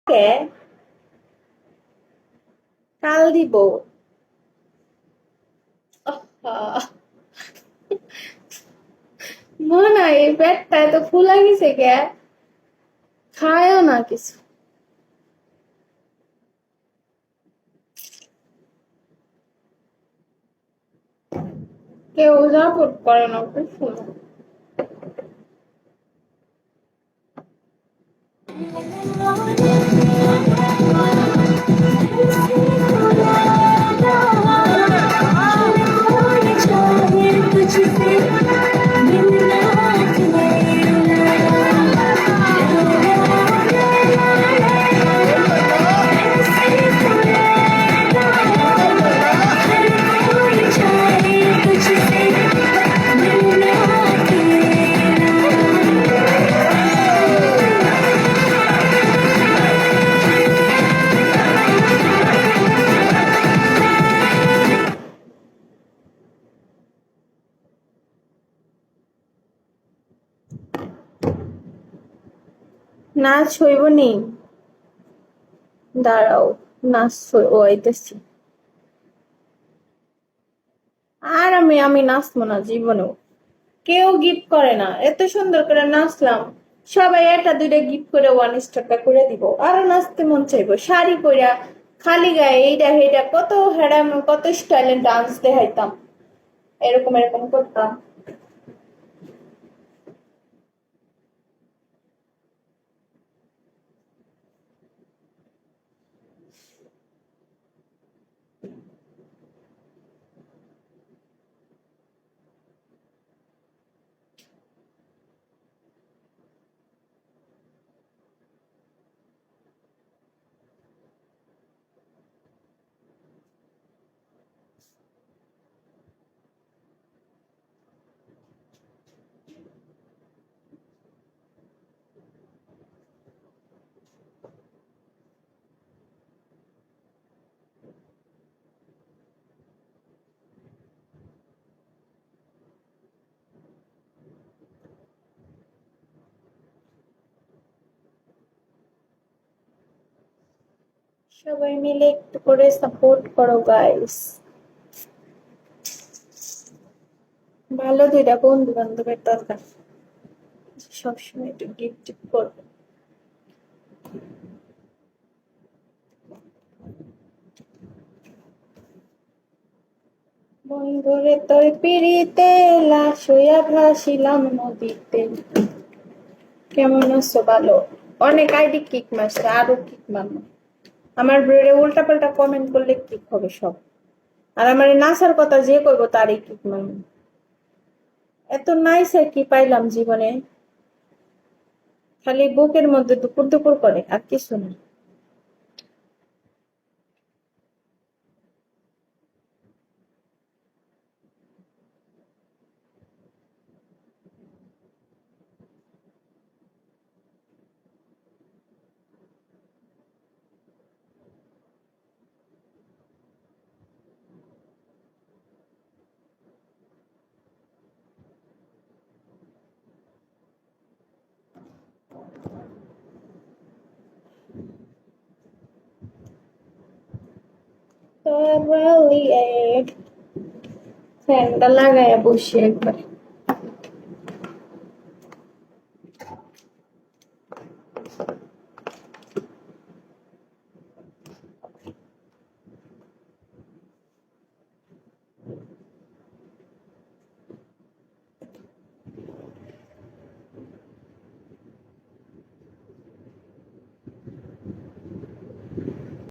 কে কাল দিব। আহা, মনে হয় এই পেটটা এত ফুলা গেছে কে, খায়ও না কিছু। কেউ সাপোর্ট করে না কিছু না। নাচ হইব নি, দাঁড়াও, নাচ হইতেছি। আর আমি নাচবো না জীবনেও। কেউ গিফট করে না, এত সুন্দর করে নাচলাম, সবাই একটা দুইটা গিফট করে 1 স্টারটা করে দিব। আরো নাচতে মন চাইবো, শাড়ি পরা, খালি গায়ে, এইটা হেটা কত হ্যাডাম, কত স্টাইলের ডান্স দেখাইতাম, এরকম এরকম করতাম। সবাই মিলে একটু করে সাপোর্ট করো গাইস। ভালো দুইটা বন্ধু বান্ধবের দরকার, সবসময় একটু গিফট টিফট করবে। বন্ধুরে তোর পিড়িতে লাশ হইয়া ভাসিলাম নদীতে। কেমন আছো? ভালো। অনেক আইডি কিক মারছে, আরো কিক মারলো। আমার ব্রেডে উল্টা পাল্টা কমেন্ট করলে কিক হবে সব। আর আমার এই নাচার কথা যে করবো তারই কিক মারবে। এত নাইস আর কি পাইলাম জীবনে, খালি বুকের মধ্যে দুপুর দুপুর করে আর কিছু না। তো ফ্যানটা লাগাইয়া বসি একবার।